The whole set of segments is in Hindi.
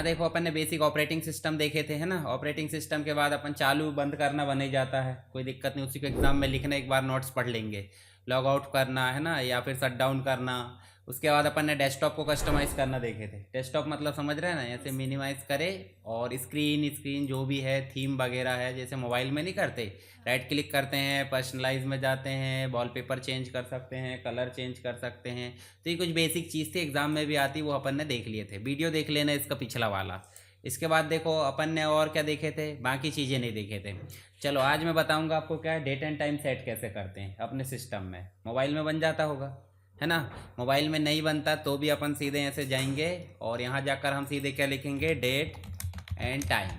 यहाँ देखो अपन ने बेसिक ऑपरेटिंग सिस्टम देखे थे, है ना। ऑपरेटिंग सिस्टम के बाद अपन चालू बंद करना बन ही जाता है, कोई दिक्कत नहीं, उसी को एग्जाम में लिखना, एक बार नोट्स पढ़ लेंगे। लॉग आउट करना है ना, या फिर शट डाउन करना। उसके बाद अपन ने डेस्कटॉप को कस्टमाइज़ करना देखे थे। डेस्कटॉप मतलब समझ रहे हैं ना, ऐसे मिनिमाइज़ करे और स्क्रीन स्क्रीन जो भी है, थीम वगैरह है, जैसे मोबाइल में नहीं करते, राइट क्लिक करते हैं, पर्सनलाइज में जाते हैं, वॉलपेपर चेंज कर सकते हैं, कलर चेंज कर सकते हैं। तो ये कुछ बेसिक चीज़ थी, एग्जाम में भी आती, वो अपन ने देख लिए थे। वीडियो देख लेना इसका पिछला वाला। इसके बाद देखो अपन ने और क्या देखे थे, बाकी चीज़ें नहीं देखे थे। चलो आज मैं बताऊंगा आपको क्या है, डेट एंड टाइम सेट कैसे करते हैं अपने सिस्टम में। मोबाइल में बन जाता होगा, है ना। मोबाइल में नहीं बनता तो भी अपन सीधे ऐसे जाएंगे और यहाँ जाकर हम सीधे क्या लिखेंगे, डेट एंड टाइम।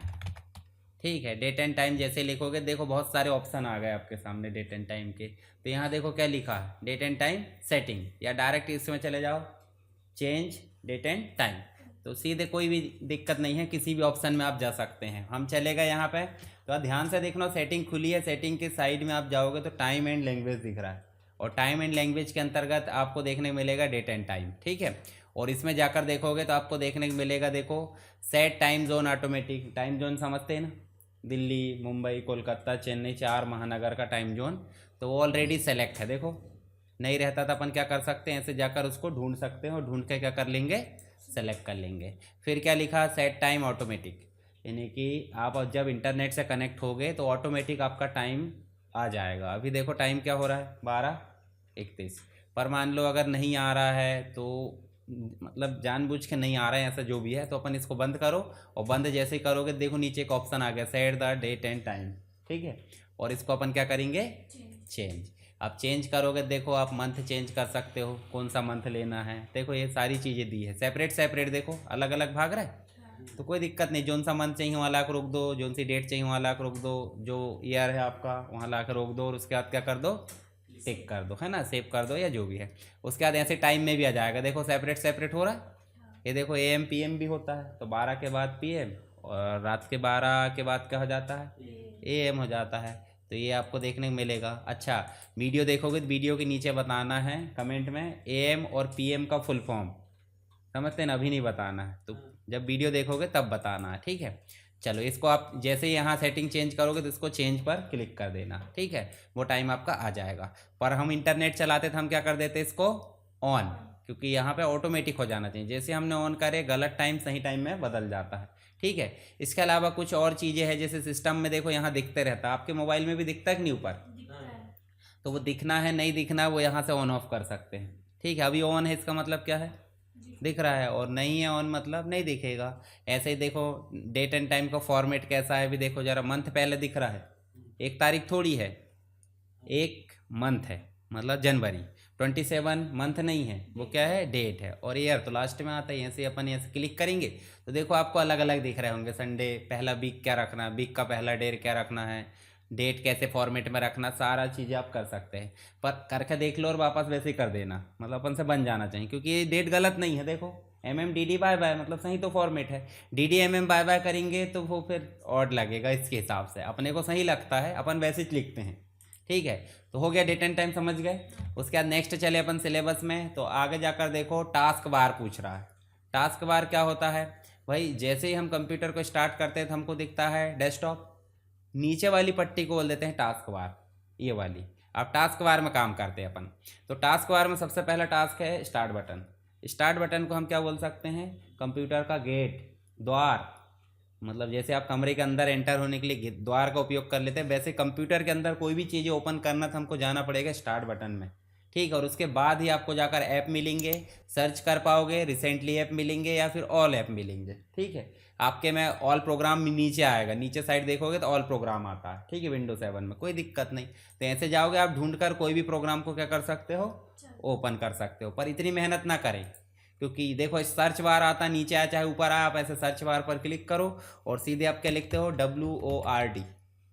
ठीक है, डेट एंड टाइम जैसे लिखोगे, देखो बहुत सारे ऑप्शन आ गए आपके सामने डेट एंड टाइम के। तो यहाँ देखो क्या लिखा है, डेट एंड टाइम सेटिंग, या डायरेक्ट इसमें चले जाओ, चेंज डेट एंड टाइम। तो सीधे कोई भी दिक्कत नहीं है, किसी भी ऑप्शन में आप जा सकते हैं। हम चले गए यहाँ पे, तो आप ध्यान से देखना, सेटिंग खुली है, सेटिंग के साइड में आप जाओगे तो टाइम एंड लैंग्वेज दिख रहा है, और टाइम एंड लैंग्वेज के अंतर्गत आपको देखने को मिलेगा डेट एंड टाइम। ठीक है, और इसमें जाकर देखोगे तो आपको देखने को मिलेगा, देखो set time zone automatic. Time zone समझते हैं ना, दिल्ली, मुंबई, कोलकाता, चेन्नई, 4 महानगर का टाइम जोन, तो वो ऑलरेडी सेलेक्ट है। देखो नहीं रहता तो अपन क्या कर सकते हैं, ऐसे जाकर उसको ढूंढ सकते हैं और ढूंढ के क्या कर लेंगे, सेलेक्ट कर लेंगे। फिर क्या लिखा, सेट टाइम ऑटोमेटिक, यानी कि आप जब इंटरनेट से कनेक्ट हो गए तो ऑटोमेटिक आपका टाइम आ जाएगा। अभी देखो टाइम क्या हो रहा है, 12:31। पर मान लो अगर नहीं आ रहा है, तो मतलब जानबूझ के नहीं आ रहा है, ऐसा जो भी है, तो अपन इसको बंद करो, और बंद जैसे ही करोगे देखो नीचे एक ऑप्शन आ गया, set the date and time. ठीक है, और इसको अपन क्या करेंगे, चेंज। आप चेंज करोगे, देखो आप मंथ चेंज कर सकते हो, कौन सा मंथ लेना है, देखो ये सारी चीज़ें दी है, सेपरेट सेपरेट, देखो अलग अलग भाग रहा है। तो कोई दिक्कत नहीं, जोन सा मंथ चाहिए वहाँ ला के रोक दो, जोन सी डेट चाहिए वहाँ ला के रोक दो, जो ईयर है आपका वहाँ ला के रोक दो, और उसके बाद क्या कर दो, टिक कर दो, है ना, सेव कर दो या जो भी है। उसके बाद ऐसे टाइम में भी आ जाएगा, देखो सेपरेट सेपरेट हो रहा है। ये देखो AM PM भी होता है, तो 12 के बाद PM, और रात के 12 के बाद क्या हो जाता है, AM हो जाता है। तो ये आपको देखने को मिलेगा। अच्छा, वीडियो देखोगे तो वीडियो के नीचे बताना है कमेंट में AM और PM का फुल फॉर्म, समझते हैं ना, अभी नहीं बताना है, तो जब वीडियो देखोगे तब बताना है। ठीक है, चलो इसको आप जैसे ही यहाँ सेटिंग चेंज करोगे तो इसको चेंज पर क्लिक कर देना। ठीक है, वो टाइम आपका आ जाएगा। पर हम इंटरनेट चलाते तो हम क्या कर देते इसको ऑन, क्योंकि यहाँ पे ऑटोमेटिक हो जाना चाहिए, जैसे हमने ऑन करे गलत टाइम सही टाइम में बदल जाता है। ठीक है, इसके अलावा कुछ और चीज़ें हैं, जैसे सिस्टम में देखो यहाँ दिखते रहता है, आपके मोबाइल में भी दिखता है कि नहीं ऊपर, तो वो दिखना है नहीं दिखना वो यहाँ से ऑन ऑफ कर सकते हैं। ठीक है, अभी ऑन है इसका मतलब क्या है, दिख रहा है, और नहीं है ऑन मतलब नहीं दिखेगा। ऐसे ही देखो डेट एंड टाइम का फॉर्मेट कैसा है, भी देखो जरा, मंथ पहले दिख रहा है, एक तारीख थोड़ी है, एक मंथ है, मतलब जनवरी। 27 मंथ नहीं है, वो क्या है, डेट है, और ईयर तो लास्ट में आता है। ऐसे अपन ऐसे क्लिक करेंगे तो देखो आपको अलग अलग दिख रहे होंगे, संडे, पहला वीक क्या रखना है, वीक का पहला डे क्या रखना है, डेट कैसे फॉर्मेट में रखना, सारा चीज़ें आप कर सकते हैं। पर करके देख लो और वापस वैसे ही कर देना, मतलब अपन से बन जाना चाहिए, क्योंकि ये डेट गलत नहीं है। देखो DD बाय बाय मतलब सही तो फॉर्मेट है, DD बाय बाय करेंगे तो वो फिर ऑड लगेगा, इसके हिसाब से अपने को सही लगता है, अपन वैसे ही लिखते हैं। ठीक है, तो हो गया डेट एंड टाइम, समझ गए। उसके बाद नेक्स्ट चले अपन सिलेबस में, तो आगे जाकर देखो टास्क बार पूछ रहा है। टास्क बार क्या होता है भाई, जैसे ही हम कंप्यूटर को स्टार्ट करते हैं तो हमको दिखता है डेस्कटॉप, नीचे वाली पट्टी को बोल देते हैं टास्क बार, ये वाली। अब टास्क बार में काम करते हैं अपन, तो टास्क बार में सबसे पहला टास्क है स्टार्ट बटन। स्टार्ट बटन को हम क्या बोल सकते हैं, कंप्यूटर का गेट, द्वार, मतलब जैसे आप कमरे के अंदर एंटर होने के लिए द्वार का उपयोग कर लेते हैं, वैसे कंप्यूटर के अंदर कोई भी चीज़ें ओपन करना तो हमको जाना पड़ेगा स्टार्ट बटन में। ठीक है, और उसके बाद ही आपको जाकर ऐप मिलेंगे, सर्च कर पाओगे, रिसेंटली ऐप मिलेंगे या फिर ऑल ऐप मिलेंगे। ठीक है, आपके में ऑल प्रोग्राम नीचे आएगा, नीचे साइड देखोगे तो ऑल प्रोग्राम आता है। ठीक है, विंडो 7 में कोई दिक्कत नहीं, तो ऐसे जाओगे आप ढूंढ कर कोई भी प्रोग्राम को क्या कर सकते हो, ओपन कर सकते हो। पर इतनी मेहनत ना करें, क्योंकि देखो सर्च बार आता नीचे आया चाहे ऊपर आया, आप ऐसे सर्च बार पर क्लिक करो और सीधे आप क्या लिखते हो, WORD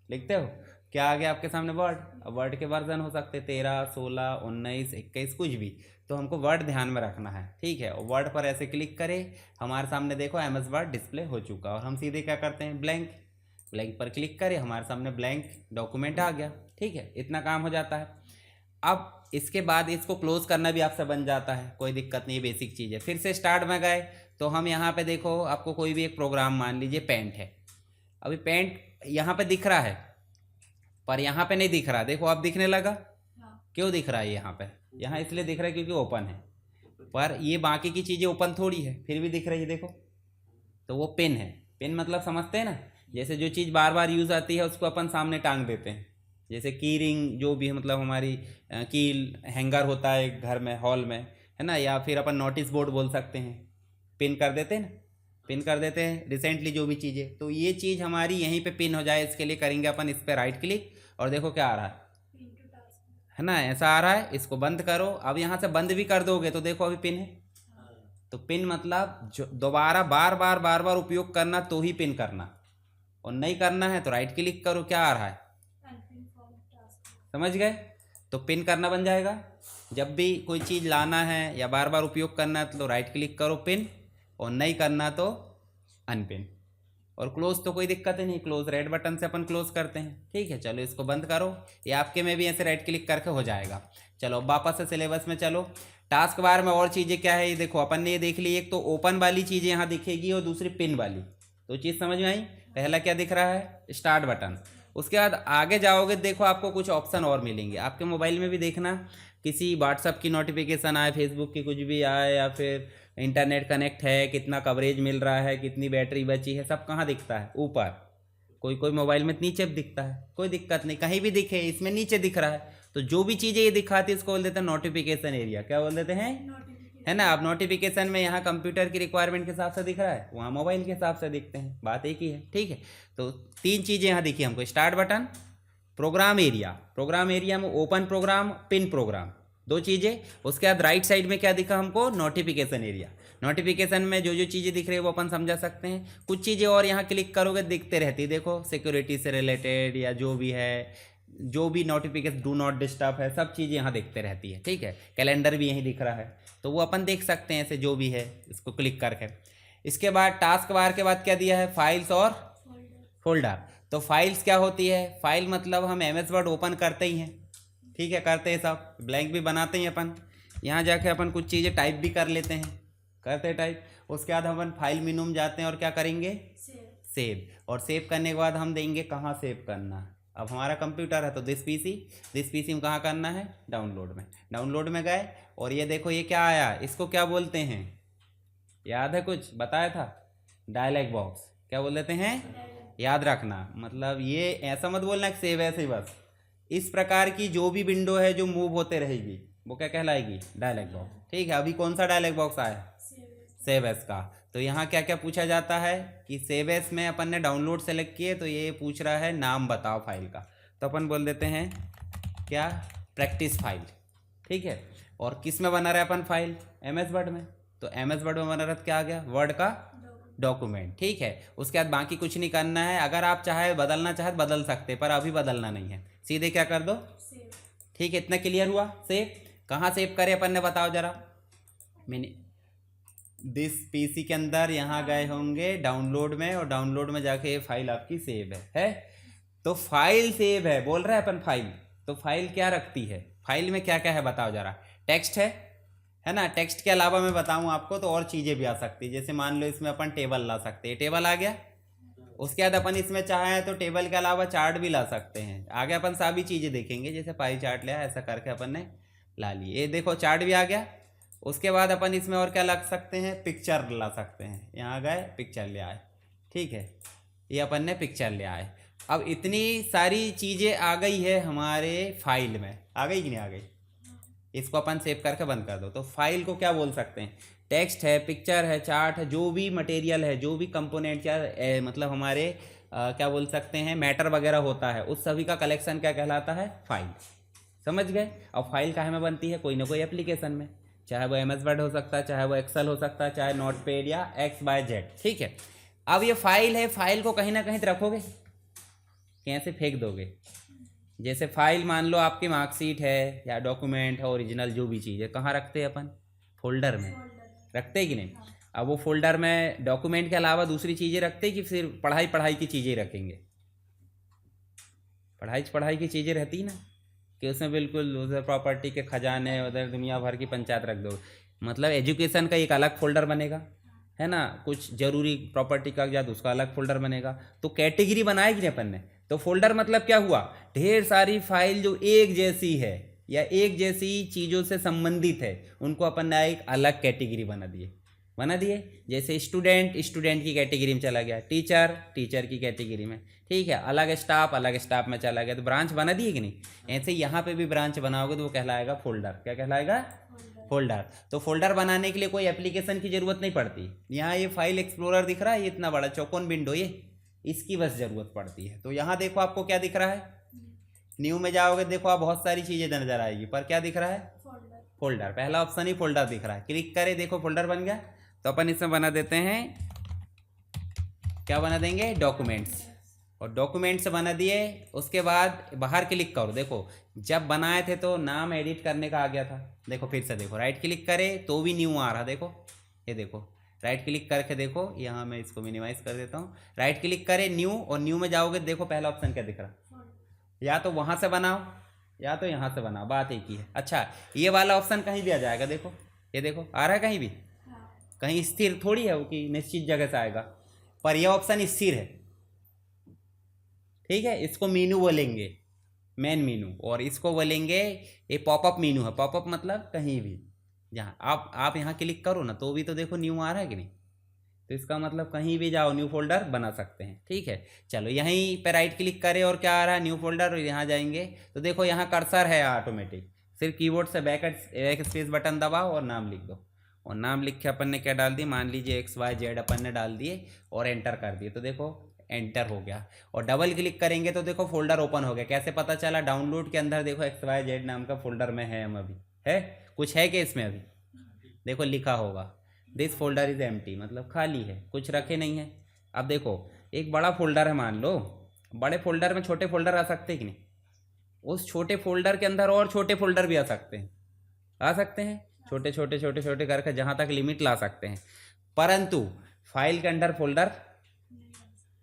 लिखते हो, क्या आ गया आपके सामने, वर्ड। अब वर्ड के वर्जन हो सकते 13, 16, 19, 21 कुछ भी, तो हमको वर्ड ध्यान में रखना है। ठीक है, और वर्ड पर ऐसे क्लिक करें, हमारे सामने देखो MS वर्ड डिस्प्ले हो चुका, और हम सीधे क्या करते हैं, ब्लैंक, ब्लैंक पर क्लिक करें, हमारे सामने ब्लैंक डॉक्यूमेंट आ गया। ठीक है, इतना काम हो जाता है। अब इसके बाद इसको क्लोज करना भी आपसे बन जाता है, कोई दिक्कत नहीं, बेसिक चीज़ है। फिर से स्टार्ट में गए तो हम यहाँ पे देखो, आपको कोई भी एक प्रोग्राम मान लीजिए पेंट है। अभी पेंट यहाँ पे दिख रहा है पर यहाँ पे नहीं दिख रहा। देखो अब दिखने लगा। क्यों दिख रहा है यहाँ पे? यहाँ इसलिए दिख रहा है क्योंकि ओपन है, पर ये बाकी की चीज़ें ओपन थोड़ी है, फिर भी दिख रही है। देखो तो वो पिन है। पिन मतलब समझते हैं ना, जैसे जो चीज़ बार बार यूज़ आती है उसको अपन सामने टांग देते हैं। जैसे की रिंग जो भी है, मतलब हमारी कील हैंगर होता है घर में, हॉल में, है ना, या फिर अपन नोटिस बोर्ड बोल सकते हैं। पिन कर देते हैं ना, पिन कर देते हैं रिसेंटली जो भी चीज़ें। तो ये चीज़ हमारी यहीं पे पिन हो जाए, इसके लिए करेंगे अपन इस पर राइट क्लिक, और देखो क्या आ रहा है ना, ऐसा आ रहा है। इसको बंद करो। अब यहाँ से बंद भी कर दोगे तो देखो अभी पिन है। तो पिन मतलब जो दोबारा बार बार बार बार उपयोग करना तो ही पिन करना, और नहीं करना है तो राइट क्लिक करो। क्या आ रहा है? समझ गए? तो पिन करना बन जाएगा। जब भी कोई चीज़ लाना है या बार बार उपयोग करना है तो राइट क्लिक करो पिन, और नहीं करना तो अनपिन। और क्लोज तो कोई दिक्कत ही नहीं, क्लोज रेड बटन से अपन क्लोज करते हैं। ठीक है, चलो इसको बंद करो। ये आपके में भी ऐसे राइट क्लिक करके हो जाएगा। चलो अब वापस से सिलेबस में चलो। टास्क बार में और चीज़ें क्या है ये देखो, अपन ने ये देख ली। एक तो ओपन वाली चीज़ें यहाँ दिखेगी और दूसरी पिन वाली। तो चीज़ समझ में आई? पहला क्या दिख रहा है? Start button. उसके बाद आगे जाओगे देखो आपको कुछ ऑप्शन और मिलेंगे। आपके मोबाइल में भी देखना, किसी व्हाट्सअप की नोटिफिकेशन आए, फेसबुक की कुछ भी आए, या फिर इंटरनेट कनेक्ट है, कितना कवरेज मिल रहा है, कितनी बैटरी बची है, सब कहाँ दिखता है? ऊपर। कोई कोई मोबाइल में नीचे भी दिखता है, कोई दिक्कत नहीं, कहीं भी दिखे, इसमें नीचे दिख रहा है। तो जो भी चीज़ें ये दिखाती है इसको बोल देते हैं नोटिफिकेशन एरिया। क्या बोल देते हैं? है ना। अब नोटिफिकेशन में यहाँ कंप्यूटर की रिक्वायरमेंट के हिसाब से दिख रहा है, वहाँ मोबाइल के हिसाब से दिखते हैं, बात एक ही है। ठीक है, तो 3 चीज़ें यहाँ दिखी हमको, start button, program area. Program area में ओपन प्रोग्राम, पिन प्रोग्राम, 2 चीज़ें। उसके बाद राइट साइड में क्या दिखा हमको? Notification area. नोटिफिकेशन में जो जो चीज़ें दिख रही है वो अपन समझा सकते हैं। कुछ चीज़ें और यहाँ क्लिक करोगे दिखते रहती है। देखो सिक्योरिटी से रिलेटेड या जो भी है, जो भी नोटिफिकेशन, डू नॉट डिस्टर्ब है, सब चीज़ें यहाँ दिखते रहती है। ठीक है, कैलेंडर भी यहीं दिख रहा है, तो वो अपन देख सकते हैं ऐसे जो भी है, इसको क्लिक करके। इसके बाद टास्क बार के बाद क्या दिया है? फाइल्स और फोल्डर। तो फाइल्स क्या होती है? फाइल मतलब हम MS वर्ड ओपन करते ही हैं। ठीक है, करते हैं सब, ब्लैंक भी बनाते हैं अपन। यहाँ जाके अपन कुछ चीज़ें टाइप भी कर लेते हैं, करते टाइप। उसके बाद अपन फाइल मेनू में जाते हैं और क्या करेंगे? सेव। और सेव करने के बाद हम देंगे कहाँ सेव करना। अब हमारा कंप्यूटर है तो दिस पीसी में कहाँ करना है? डाउनलोड में। डाउनलोड में गए और ये देखो ये क्या आया, इसको क्या बोलते हैं? याद है? कुछ बताया था, डायलॉग बॉक्स। क्या बोल देते हैं? याद रखना, मतलब ये ऐसा मत बोलना कि सेव ऐसे ही बस। इस प्रकार की जो भी विंडो है जो मूव होते रहेगी वो क्या कहलाएगी? Dialogue box. ठीक है, अभी कौन सा डायलॉग बॉक्स आया? सेव एस का। तो यहाँ क्या क्या पूछा जाता है कि सेव एस में अपन ने डाउनलोड सेलेक्ट किए तो ये पूछ रहा है नाम बताओ फाइल का, तो अपन बोल देते हैं क्या? Practice file. ठीक है, और किस में बना रहा है अपन फाइल? MS वर्ड में। तो MS वर्ड में बना रहा क्या आ गया? वर्ड का डॉक्यूमेंट। ठीक है, उसके बाद बाकी कुछ नहीं करना है। अगर आप चाहे बदलना चाहे बदल सकते, पर अभी बदलना नहीं है, सीधे क्या कर दो? ठीक है, इतना क्लियर हुआ? सेव कहाँ सेव करे अपन ने बताओ जरा। मैंने दिस पीसी के अंदर यहाँ गए होंगे डाउनलोड में, और डाउनलोड में जाके ये फाइल आपकी सेव है। तो फाइल सेव है, बोल रहा है अपन फाइल। तो फाइल क्या रखती है? फाइल में क्या क्या है बताओ जरा। टेक्स्ट है ना। टेक्स्ट के अलावा मैं बताऊं आपको तो और चीज़ें भी आ सकती है। जैसे मान लो इसमें अपन टेबल ला सकते हैं, टेबल आ गया। उसके बाद अपन इसमें चाहे तो टेबल के अलावा चार्ट भी ला सकते हैं। आगे अपन सभी चीज़ें देखेंगे, जैसे पाई चार्ट लिया, ऐसा करके अपन ने ला लिए। ये देखो चार्ट भी आ गया। उसके बाद अपन इसमें और क्या लग सकते हैं? पिक्चर ला सकते हैं। यहाँ गए पिक्चर ले आए। ठीक है, ये अपन ने पिक्चर ले आए। अब इतनी सारी चीज़ें आ गई है हमारे फाइल में, आ गई कि नहीं आ गई? इसको अपन सेव करके बंद कर दो। तो फाइल को क्या बोल सकते हैं? टेक्स्ट है, पिक्चर है, चार्ट है, जो भी मटेरियल है, जो भी कंपोनेंट या मतलब हमारे क्या बोल सकते हैं, मैटर वगैरह होता है, उस सभी का कलेक्शन क्या कहलाता है? फाइल। समझ गए? अब फाइल काहे में बनती है? कोई ना कोई एप्लीकेशन में, चाहे वो MS वर्ड हो सकता है, चाहे वो एक्सेल हो सकता है, चाहे नोटपैड या XYZ। ठीक है, अब ये फाइल है, फाइल को कहीं ना कहीं तो रखोगे, कैसे फेंक दोगे? जैसे फाइल मान लो आपकी मार्कशीट है या डॉक्यूमेंट है, ओरिजिनल जो भी चीज़ है, कहाँ रखते हैं अपन? फोल्डर में रखते हैं कि नहीं? अब वो फोल्डर में डॉक्यूमेंट के अलावा दूसरी चीज़ें रखते हैं कि सिर्फ पढ़ाई की चीज़ें रखेंगे? पढ़ाई की चीज़ें रहती ना, कि उसमें बिल्कुल उधर प्रॉपर्टी के खजाने, उधर दुनिया भर की पंचायत रख दो। मतलब एजुकेशन का एक अलग फोल्डर बनेगा, है ना, कुछ जरूरी प्रॉपर्टी कागजात, उसका अलग फोल्डर बनेगा। तो कैटेगरी बनाएगी नहीं अपन ने। तो फोल्डर मतलब क्या हुआ, ढेर सारी फाइल जो एक जैसी है या एक जैसी चीज़ों से संबंधित है, उनको अपन ने एक अलग कैटेगरी बना दिए। जैसे स्टूडेंट स्टूडेंट की कैटेगरी में चला गया, टीचर टीचर की कैटेगरी में, ठीक है, अलग स्टाफ में चला गया, तो ब्रांच बना दिए कि नहीं। ऐसे यहाँ पे भी ब्रांच बनाओगे तो वो कहलाएगा फोल्डर। क्या कहलाएगा, फोल्डर। तो फोल्डर बनाने के लिए कोई एप्लीकेशन की जरूरत नहीं पड़ती। यहाँ ये फाइल एक्सप्लोरर दिख रहा है, ये इतना बड़ा चौकोन विंडो, ये इसकी बस जरूरत पड़ती है। तो यहाँ देखो आपको क्या दिख रहा है, न्यू में जाओगे देखो आप बहुत सारी चीजें नजर आएगी, पर क्या दिख रहा है, फोल्डर। पहला ऑप्शन ही फोल्डर दिख रहा है। क्लिक करें, देखो फोल्डर बन गया। तो अपन इसमें बना देते हैं, क्या बना देंगे, डॉक्यूमेंट्स। और डॉक्यूमेंट्स बना दिए, उसके बाद बाहर क्लिक करो। देखो जब बनाए थे तो नाम एडिट करने का आ गया था, देखो फिर से देखो, राइट क्लिक करे तो भी न्यू आ रहा, देखो ये देखो, राइट क्लिक करके देखो, यहाँ मैं इसको मिनिमाइज कर देता हूँ। राइट क्लिक करे न्यू, और न्यू में जाओगे देखो पहला ऑप्शन क्या दिख रहा, या तो वहाँ से बनाओ या तो यहाँ से बनाओ, बात एक ही है। अच्छा, ये वाला ऑप्शन कहीं भी आ जाएगा, देखो ये देखो आ रहा है कहीं भी, कहीं स्थिर थोड़ी है वो कि निश्चित जगह से आएगा, पर यह ऑप्शन स्थिर है, ठीक है। इसको मीनू बोलेंगे, मेन मीनू, और इसको बोलेंगे ये पॉपअप मीनू है। पॉपअप मतलब कहीं भी, जहाँ आप यहाँ क्लिक करो ना तो भी तो देखो न्यू आ रहा है कि नहीं, तो इसका मतलब कहीं भी जाओ न्यू फोल्डर बना सकते हैं, ठीक है। चलो यहीं पे राइट क्लिक करें और क्या आ रहा है, न्यू फोल्डर, और यहाँ जाएंगे तो देखो यहाँ कर्सर है ऑटोमेटिक, सिर्फ कीबोर्ड से बैक स्पेस बटन दबाओ और नाम लिख दो। और नाम लिख के अपन ने क्या डाल दिया, मान लीजिए XYZ अपन ने डाल दिए और एंटर कर दिए, तो देखो एंटर हो गया। और डबल क्लिक करेंगे तो देखो फोल्डर ओपन हो गया। कैसे पता चला, डाउनलोड के अंदर देखो XYZ नाम का फोल्डर में है, हम अभी है, कुछ है कि इसमें अभी देखो लिखा होगा दिस फोल्डर इज एम्प्टी, मतलब खाली है, कुछ रखे नहीं है। अब देखो एक बड़ा फोल्डर है, मान लो बड़े फोल्डर में छोटे फोल्डर आ सकते हैं कि नहीं, उस छोटे फोल्डर के अंदर और छोटे फोल्डर भी आ सकते हैं, छोटे छोटे छोटे छोटे करके जहाँ तक लिमिट ला सकते हैं, परंतु फाइल के अंदर फोल्डर,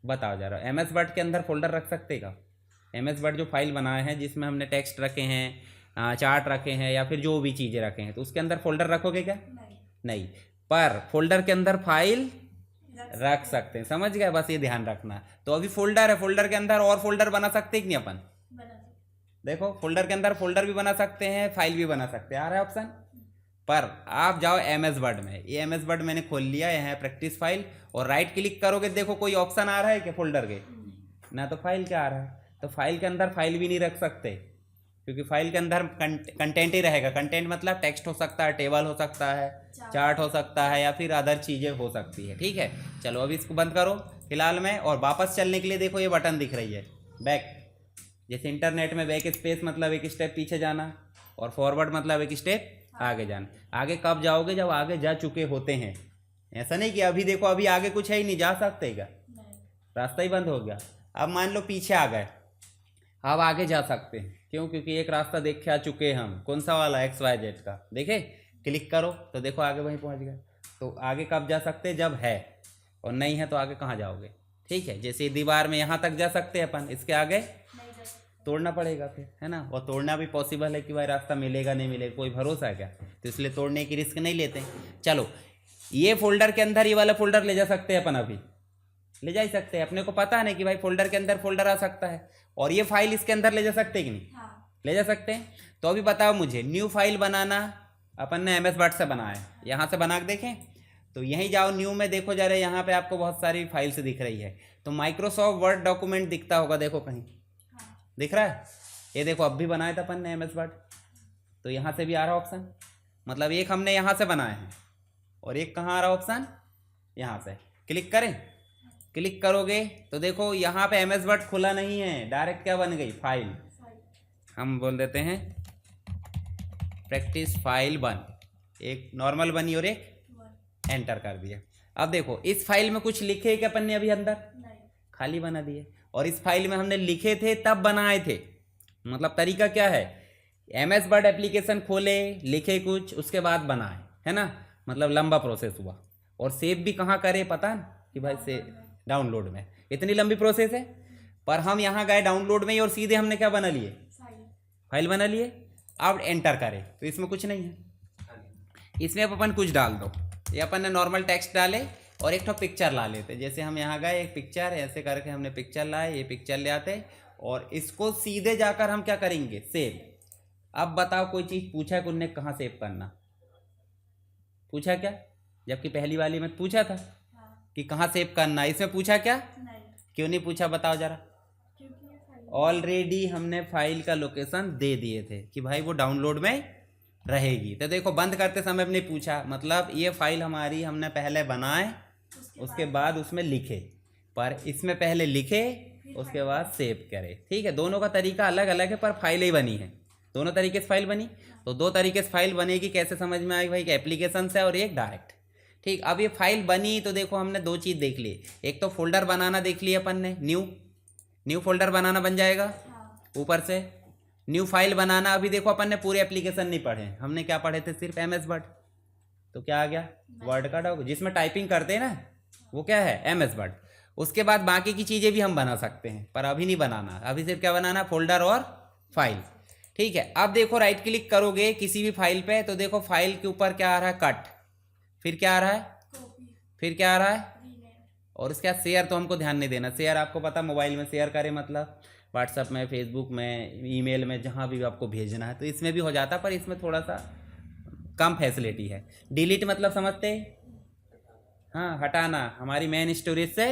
बताओ जा रहा है, MS वर्ड के अंदर फोल्डर रख सकते का। MS वर्ड जो फाइल बनाए हैं जिसमें हमने टेक्स्ट रखे हैं, चार्ट रखे हैं, या फिर जो भी चीज़ें रखे हैं, तो उसके अंदर फोल्डर रखोगे क्या, नहीं। पर फोल्डर के अंदर फाइल रख सकते हैं, समझ गए, बस ये ध्यान रखना। तो अभी फोल्डर है, फोल्डर के अंदर और फोल्डर बना सकते हैं कि नहीं अपन, देखो फोल्डर के अंदर फोल्डर भी बना सकते हैं, फाइल भी बना सकते हैं, आ रहा है ऑप्शन। पर आप जाओ MS वर्ड में, ये MS वर्ड मैंने खोल लिया, यहाँ है प्रैक्टिस फाइल, और राइट क्लिक करोगे देखो कोई ऑप्शन आ रहा है कि फोल्डर के, ना तो फाइल क्या आ रहा है। तो फाइल के अंदर फाइल भी नहीं रख सकते, क्योंकि फाइल के अंदर कंटेंट ही रहेगा। कंटेंट मतलब टेक्स्ट हो सकता है, टेबल हो सकता है, चार्ट हो सकता है, या फिर अदर चीज़ें हो सकती है, ठीक है। चलो अभी इसको बंद करो फिलहाल में, और वापस चलने के लिए देखो ये बटन दिख रही है बैक, जैसे इंटरनेट में बैक स्पेस मतलब एक स्टेप पीछे जाना, और फॉरवर्ड मतलब एक स्टेप आगे जाना। आगे कब जाओगे, जब आगे जा चुके होते हैं, ऐसा नहीं कि अभी देखो अभी आगे कुछ है ही नहीं, जा सकते क्या, रास्ता ही बंद हो गया। अब मान लो पीछे आ गए, अब आगे जा सकते हैं, क्यों, क्योंकि एक रास्ता देख के आ चुके हैं हम, कौन सा वाला, XYZ का, देखे, क्लिक करो तो देखो आगे वहीं पहुंच गए। तो आगे कब जा सकते हैं, जब है, और नहीं है तो आगे कहाँ जाओगे, ठीक है। जैसे दीवार में यहाँ तक जा सकते हैं अपन, इसके आगे तोड़ना पड़ेगा फिर, है ना, और तोड़ना भी पॉसिबल है कि भाई रास्ता मिलेगा नहीं मिलेगा, कोई भरोसा है क्या, तो इसलिए तोड़ने की रिस्क नहीं लेते। चलो ये फोल्डर के अंदर ये वाला फोल्डर ले जा सकते हैं अपन, अभी ले जा ही सकते हैं, अपने को पता नहीं कि भाई फोल्डर के अंदर फोल्डर आ सकता है, और ये फाइल इसके अंदर ले जा सकते हैं कि नहीं, ले जा सकते हैं। तो अभी बताओ मुझे, न्यू फाइल बनाना अपन ने MS वर्ड से बनाया, यहाँ से बना के देखें, तो यहीं जाओ न्यू में, देखो जा रहे यहाँ पे आपको बहुत सारी फाइल्स दिख रही है, तो माइक्रोसॉफ्ट वर्ड डॉक्यूमेंट दिखता होगा, देखो कहीं दिख रहा है, ये देखो अब भी बनाया था अपन ने MS वर्ड, तो यहाँ से भी आ रहा ऑप्शन, मतलब एक हमने यहाँ से बनाए हैं, और एक कहाँ आ रहा ऑप्शन, यहाँ से। क्लिक करें, क्लिक करोगे तो देखो यहाँ पे MS वर्ड खुला नहीं है, डायरेक्ट क्या बन गई, फाइल, हम बोल देते हैं प्रैक्टिस फाइल 1, एक नॉर्मल बनी और एक एंटर कर दिया। अब देखो इस फाइल में कुछ लिखे क्या अपन ने अभी अंदर, खाली बना दिए, और इस फाइल में हमने लिखे थे तब बनाए थे, मतलब तरीका क्या है, MS वर्ड एप्लीकेशन खोले, लिखे कुछ, उसके बाद बनाए, है ना, मतलब लंबा प्रोसेस हुआ। और सेव भी कहाँ करे पता ना, कि भाई से डाउनलोड में, इतनी लंबी प्रोसेस है, पर हम यहाँ गए डाउनलोड में ही, और सीधे हमने क्या बना लिए, फाइल बना लिए। अब एंटर करें तो इसमें कुछ नहीं है, इसमें अब अपन कुछ डाल दो, ये अपन ने नॉर्मल टेक्स्ट डाले, और एक तो पिक्चर ला लेते। जैसे हम यहाँ गए, एक पिक्चर ऐसे करके हमने पिक्चर लाए, ये पिक्चर ले आते और इसको सीधे जाकर हम क्या करेंगे, सेव। अब बताओ कोई चीज़ पूछा है उनने कहाँ सेव करना, पूछा क्या? जबकि पहली वाली में पूछा था कि कहाँ सेव करना, इसमें पूछा क्या? क्यों नहीं पूछा बताओ जरा? ऑलरेडी हमने फाइल का लोकेशन दे दिए थे कि भाई वो डाउनलोड में रहेगी। तो देखो बंद करते समय हमने पूछा, मतलब ये फाइल हमारी हमने पहले बनाए उसके बाद उसमें लिखे, पर इसमें पहले लिखे उसके बाद सेव करे। ठीक है, दोनों का तरीका अलग अलग है पर फाइल ही बनी है, दोनों तरीके से फाइल बनी। तो दो तरीके से फाइल बनेगी, कैसे समझ में आएगी भाई? एक एप्लीकेशन से और एक डायरेक्ट। ठीक, अब ये फाइल बनी तो देखो हमने दो चीज़ देख ली, एक तो फोल्डर बनाना देख लिया अपन ने, न्यू फोल्डर बनाना बन जाएगा ऊपर से। न्यू फाइल बनाना, अभी देखो अपन ने पूरे एप्लीकेशन नहीं पढ़े, हमने क्या पढ़े थे? सिर्फ MS वर्ड। तो क्या आ गया? वर्ड का डॉक, जिसमें टाइपिंग करते हैं ना, वो क्या है? MS word. उसके बाद बाकी की चीज़ें भी हम बना सकते हैं, पर अभी नहीं बनाना, अभी सिर्फ क्या बनाना? फोल्डर और फाइल। ठीक है, अब देखो राइट क्लिक करोगे किसी भी फाइल पे तो देखो फाइल के ऊपर क्या आ रहा है? कट। फिर क्या आ रहा है? फिर क्या आ रहा है? और उसके बाद शेयर तो हमको ध्यान नहीं देना। शेयर आपको पता मोबाइल में शेयर करें, मतलब व्हाट्सअप में, फेसबुक में, ईमेल में, जहाँ भी आपको भेजना है तो इसमें भी हो जाता, पर इसमें थोड़ा सा कम फैसिलिटी है। डिलीट मतलब समझते? हाँ, हटाना, हमारी मेन स्टोरेज से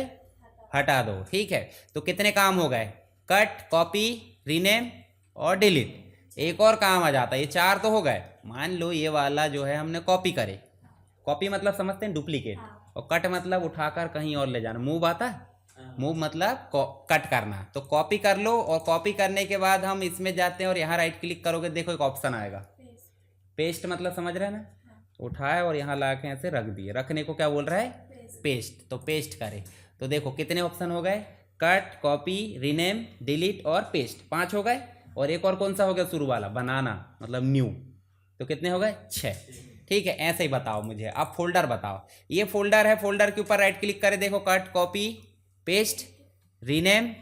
हटा दो। ठीक है, तो कितने काम हो गए? कट, कॉपी, रीनेम और डिलीट। एक और काम आ जाता है, ये 4 तो हो गए। मान लो ये वाला जो है हमने कॉपी करे, कॉपी मतलब समझते हैं डुप्लीकेट, और कट मतलब उठाकर कहीं और ले जाना। मूव आता है? मूव मतलब कट करना। तो कॉपी कर लो, और कॉपी करने के बाद हम इसमें जाते हैं और यहाँ राइट क्लिक करोगे, देखो एक ऑप्शन आएगा पेस्ट, मतलब समझ रहे हैं ना? उठाए और यहाँ ला के ऐसे रख दिए, रखने को क्या बोल रहा है? पेस्ट। तो पेस्ट करे तो देखो कितने ऑप्शन हो गए? कट, कॉपी, रीनेम, डिलीट और पेस्ट, 5 हो गए। और एक और कौन सा हो गया? शुरू वाला, बनाना मतलब न्यू। तो कितने हो गए? 6। ठीक है, ऐसे ही बताओ मुझे। अब फोल्डर बताओ, ये फोल्डर है, फोल्डर के ऊपर राइट क्लिक करे, देखो cut, copy, paste, rename,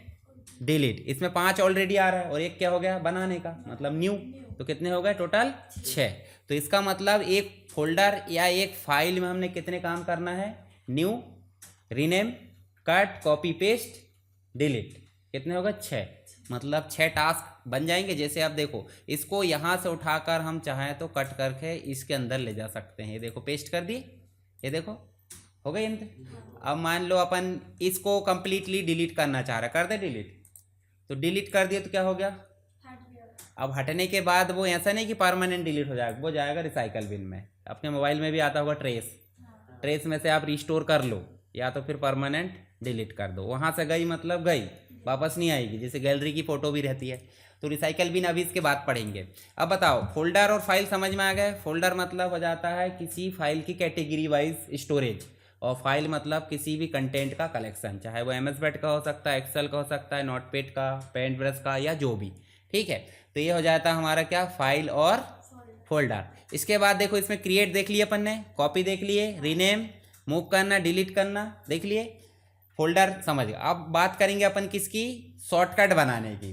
delete. इसमें 5 ऑलरेडी आ रहा है और एक क्या हो गया? बनाने का, मतलब न्यू। तो कितने हो गए टोटल? 6। तो इसका मतलब एक फोल्डर या एक फाइल में हमने कितने काम करना है? New, rename, cut, copy, paste, delete. कितने हो गए? 6। मतलब 6 टास्क बन जाएंगे। जैसे आप देखो, इसको यहाँ से उठाकर हम चाहें तो कट करके इसके अंदर ले जा सकते हैं। ये देखो पेस्ट कर दिए, ये देखो हो गई अंदर। अब मान लो अपन इसको कंप्लीटली डिलीट करना चाह रहे, कर दे डिलीट। तो डिलीट कर दिए तो क्या हो गया? अब हटने के बाद वो ऐसा नहीं कि परमानेंट डिलीट हो जाएगा, वो जाएगा रिसाइकल बिन में। अपने मोबाइल में भी आता होगा ट्रेस, ट्रेस में से आप रिस्टोर कर लो या तो फिर परमानेंट डिलीट कर दो। वहाँ से गई मतलब गई, वापस नहीं आएगी। जैसे गैलरी की फ़ोटो भी रहती है, तो रिसाइकल बिन अभी इसके बाद पढ़ेंगे। अब बताओ, फोल्डर और फाइल समझ में आ गए? फोल्डर मतलब हो जाता है किसी फाइल की कैटेगरी वाइज स्टोरेज, और फाइल मतलब किसी भी कंटेंट का कलेक्शन, चाहे वो MS वर्ड का हो सकता है, एक्सेल का हो सकता है, नोटपैड का, पेंट ब्रश का, या जो भी। ठीक है, तो ये हो जाता है हमारा क्या? फाइल और फोल्डर। इसके बाद देखो इसमें क्रिएट देख लिए अपन ने, कॉपी देख लिए, रीनेम, मूव करना, डिलीट करना देख लिए, फोल्डर समझ गए। अब बात करेंगे अपन किसकी? शॉर्टकट बनाने की।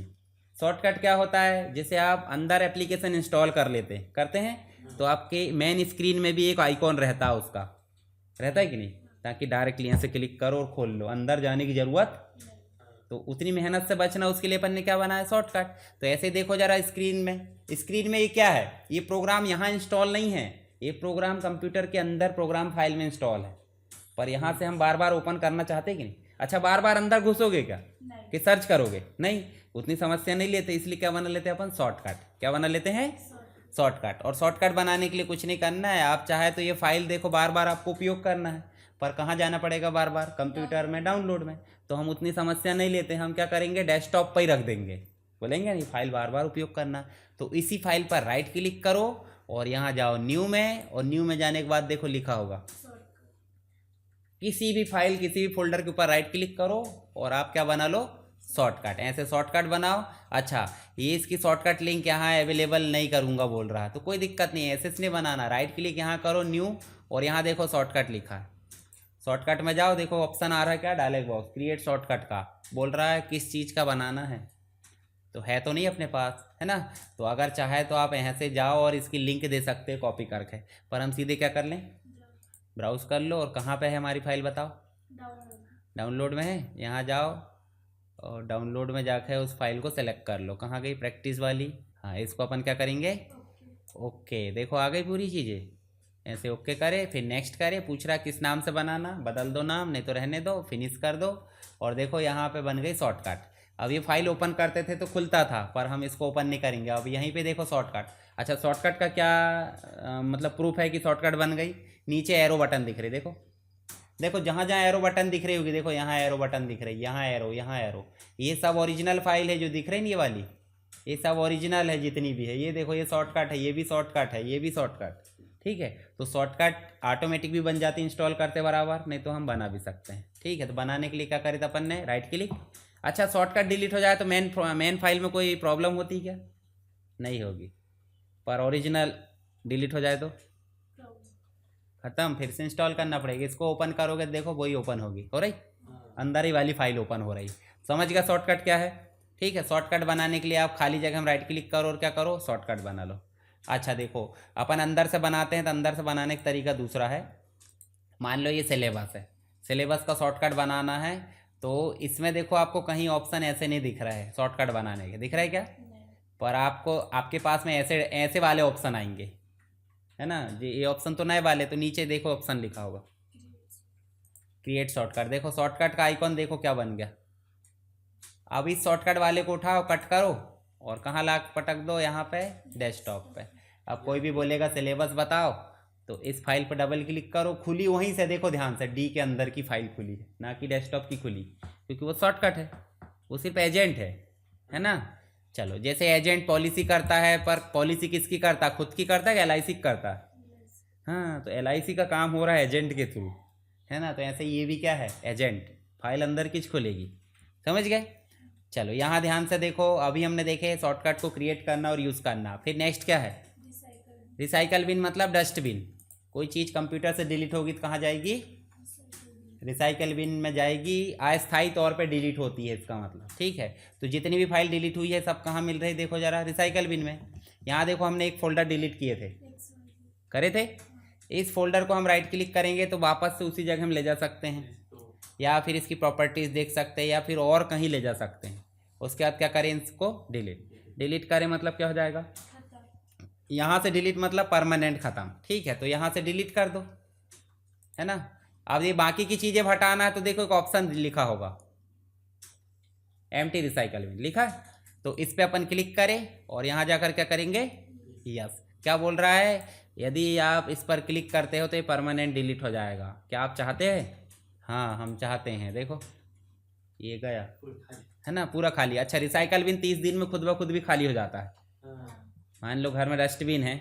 शॉर्टकट क्या होता है? जैसे आप अंदर एप्लीकेशन इंस्टॉल कर लेते करते हैं, तो आपके मेन स्क्रीन में भी एक आइकॉन रहता है, उसका रहता है कि नहीं? ताकि डायरेक्टली यहाँ से क्लिक करो और खोल लो, अंदर जाने की ज़रूरत। तो उतनी मेहनत से बचना, उसके लिए अपन ने क्या बनाया? शॉर्टकट। तो ऐसे देखो जरा स्क्रीन में ये क्या है? ये प्रोग्राम यहाँ इंस्टॉल नहीं है, ये प्रोग्राम कंप्यूटर के अंदर प्रोग्राम फाइल में इंस्टॉल है, पर यहाँ से हम बार बार ओपन करना चाहते कि नहीं? अच्छा, बार बार अंदर घुसोगे क्या? कि सर्च करोगे? नहीं, उतनी समस्या नहीं लेते, इसलिए क्या बना लेते हैं अपन? शॉर्टकट। क्या बना लेते हैं? शॉर्टकट। और शॉर्टकट बनाने के लिए कुछ नहीं करना है, आप चाहे तो ये फाइल देखो बार बार आपको उपयोग करना है, पर कहाँ जाना पड़ेगा बार बार? कंप्यूटर में, डाउनलोड में। तो हम उतनी समस्या नहीं लेते, हम क्या करेंगे? डेस्कटॉप पर ही रख देंगे, बोलेंगे नहीं फाइल बार बार उपयोग करना। तो इसी फाइल पर राइट क्लिक करो और यहाँ जाओ न्यू में, और न्यू में जाने के बाद देखो लिखा होगा किसी भी फाइल, किसी भी फोल्डर के ऊपर राइट क्लिक करो और आप क्या बना लो? शॉर्टकट। ऐसे शॉर्टकट बनाओ। अच्छा, ये इसकी शॉर्टकट लिंक यहाँ अवेलेबल नहीं करूँगा बोल रहा है, तो कोई दिक्कत नहीं है, ऐसे नहीं बनाना। राइट क्लिक यहाँ करो, न्यू, और यहाँ देखो शॉर्टकट लिखा है। शॉर्टकट में जाओ, देखो ऑप्शन आ रहा है क्या? डायलॉग बॉक्स, क्रिएट शॉर्टकट का। बोल रहा है किस चीज़ का बनाना है, तो है तो नहीं अपने पास, है ना? तो अगर चाहे तो आप यहाँ से जाओ और इसकी लिंक दे सकते हो कॉपी करके, पर हम सीधे क्या कर लें? ब्राउज कर लो। और कहाँ पे है हमारी फाइल बताओ? डाउनलोड में है। यहाँ जाओ और डाउनलोड में जाकर उस फाइल को सेलेक्ट कर लो। कहाँ गई? प्रैक्टिस वाली। हाँ, इसको अपन क्या करेंगे? ओके, देखो आ गई पूरी चीज़ें। ऐसे ओके करे, फिर नेक्स्ट करे। पूछ रहा किस नाम से बनाना, बदल दो नाम, नहीं तो रहने दो, फिनिश कर दो। और देखो यहाँ पे बन गई शॉर्टकट। अब ये फाइल ओपन करते थे तो खुलता था, पर हम इसको ओपन नहीं करेंगे। अब यहीं पे देखो शॉर्टकट। अच्छा, शॉर्टकट का क्या मतलब प्रूफ है कि शॉर्टकट बन गई? नीचे एरो बटन दिख रही, देखो देखो, जहाँ जहाँ एरो बटन दिख रही होगी, देखो यहाँ एरो बटन दिख रही, यहाँ एरो, यहाँ एरो। ये सब ओरिजिनल फाइल है जो दिख रही है, ये वाली, ये सब ओरिजिनल है जितनी भी है। ये देखो, ये शॉर्टकट है, ये भी शॉर्टकट है, ये भी शॉर्टकट। ठीक है, तो शॉर्टकट ऑटोमेटिक भी बन जाती है इंस्टॉल करते बराबर, नहीं तो हम बना भी सकते हैं। ठीक है, तो बनाने के लिए क्या करें? तो अपन ने राइट क्लिक। अच्छा, शॉर्टकट डिलीट हो जाए तो मेन फाइल में कोई प्रॉब्लम होती क्या? नहीं होगी। पर ओरिजिनल डिलीट हो जाए तो खत्म, फिर से इंस्टॉल करना पड़ेगा। इसको ओपन करोगे तो देखो वही ओपन होगी, हो रही, अंदर ही वाली फाइल ओपन हो रही। समझ गया शॉर्टकट क्या है? ठीक है, शॉर्टकट बनाने के लिए आप खाली जगह में राइट क्लिक करो और क्या करो? शॉर्टकट बना लो। अच्छा देखो, अपन अंदर से बनाते हैं तो अंदर से बनाने का तरीका दूसरा है। मान लो ये सिलेबस है, सिलेबस का शॉर्टकट बनाना है, तो इसमें देखो आपको कहीं ऑप्शन ऐसे नहीं दिख रहा है शॉर्टकट बनाने के, दिख रहा है क्या? पर आपको, आपके पास में ऐसे ऐसे वाले ऑप्शन आएंगे, है ना जी। ये ऑप्शन तो नए वाले, तो नीचे देखो ऑप्शन लिखा होगा क्रिएट शॉर्टकट। देखो शॉर्टकट का आइकॉन देखो क्या बन गया। अब इस शॉर्टकट वाले को उठाओ, कट करो और कहाँ ला पटक दो? यहाँ पे डेस्कटॉप पे। अब कोई भी बोलेगा सिलेबस बताओ, तो इस फाइल पर डबल क्लिक करो, खुली वहीं से, देखो ध्यान से, डी के अंदर की फाइल खुली है, ना कि डेस्कटॉप की खुली, क्योंकि वो शॉर्टकट है, वो सिर्फ एजेंट है ना। चलो, जैसे एजेंट पॉलिसी करता है, पर पॉलिसी किसकी करता है? खुद की करता है कि LIC की करता है? हाँ, तो LIC का काम हो रहा है एजेंट के थ्रू, है ना। तो ऐसे ये भी क्या है? एजेंट। फाइल अंदर किस खुलेगी, समझ गए? चलो यहाँ ध्यान से देखो, अभी हमने देखे शॉर्टकट को क्रिएट करना और यूज़ करना। फिर नेक्स्ट क्या है? रिसाइकल बिन, मतलब डस्टबिन। कोई चीज़ कंप्यूटर से डिलीट होगी तो कहाँ जाएगी? रिसाइकल बिन में जाएगी। अस्थायी तौर पे डिलीट होती है इसका मतलब, ठीक है। तो जितनी भी फाइल डिलीट हुई है सब कहाँ मिल रही? देखो जरा, रिसाइकल बिन में। यहाँ देखो, हमने एक फ़ोल्डर डिलीट किए थे, करे थे। इस फोल्डर को हम राइट क्लिक करेंगे तो वापस से उसी जगह हम ले जा सकते हैं, या फिर इसकी प्रॉपर्टीज़ देख सकते हैं, या फिर और कहीं ले जा सकते हैं। उसके बाद क्या करें? इसको डिलीट करें, मतलब क्या हो जाएगा? यहाँ से डिलीट मतलब परमानेंट ख़त्म, ठीक है। तो यहाँ से डिलीट कर दो, है ना। अब ये बाकी की चीज़ें हटाना है तो देखो एक ऑप्शन लिखा होगा, एम्प्टी रिसाइकल बिन लिखा है, तो इस पर अपन क्लिक करें और यहाँ जाकर क्या करेंगे? यस। क्या बोल रहा है? यदि आप इस पर क्लिक करते हो तो ये परमानेंट डिलीट हो जाएगा। क्या आप चाहते हैं? हाँ, हम चाहते हैं। देखो ये गया, है ना, पूरा खाली। अच्छा, रिसाइकल बिन 30 दिन में खुद ब खुद भी खाली हो जाता है। मान लो घर में डस्टबिन है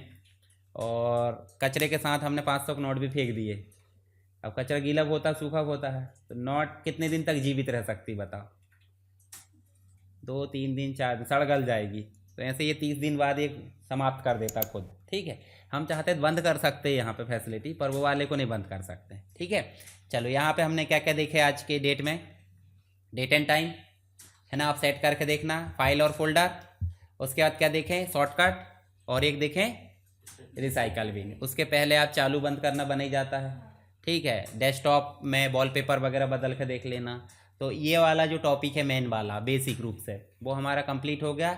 और कचरे के साथ हमने 500 के नोट भी फेंक दिए। अब कचरा गीला होता है, सूखा होता है, तो नोट कितने दिन तक जीवित रह सकती बताओ? 2-3 दिन, 4 दिन, सड़ गल जाएगी। तो ऐसे ये 30 दिन बाद एक समाप्त कर देता खुद, ठीक है। हम चाहते हैं बंद कर सकते हैं यहाँ पे फैसिलिटी, पर वो वाले को नहीं बंद कर सकते, ठीक है। चलो यहाँ पे हमने क्या क्या देखे आज के डेट में? डेट एंड टाइम, है ना, आप सेट करके देखना, फाइल और फोल्डर। उसके बाद क्या देखें? शॉर्टकट। और एक देखें रिसाइकल बिन। उसके पहले आप चालू बंद करना बन ही जाता है, ठीक है। डेस्कटॉप में वॉलपेपर वगैरह बदल के देख लेना। तो ये वाला जो टॉपिक है मेन वाला बेसिक रूप से, वो हमारा कंप्लीट हो गया।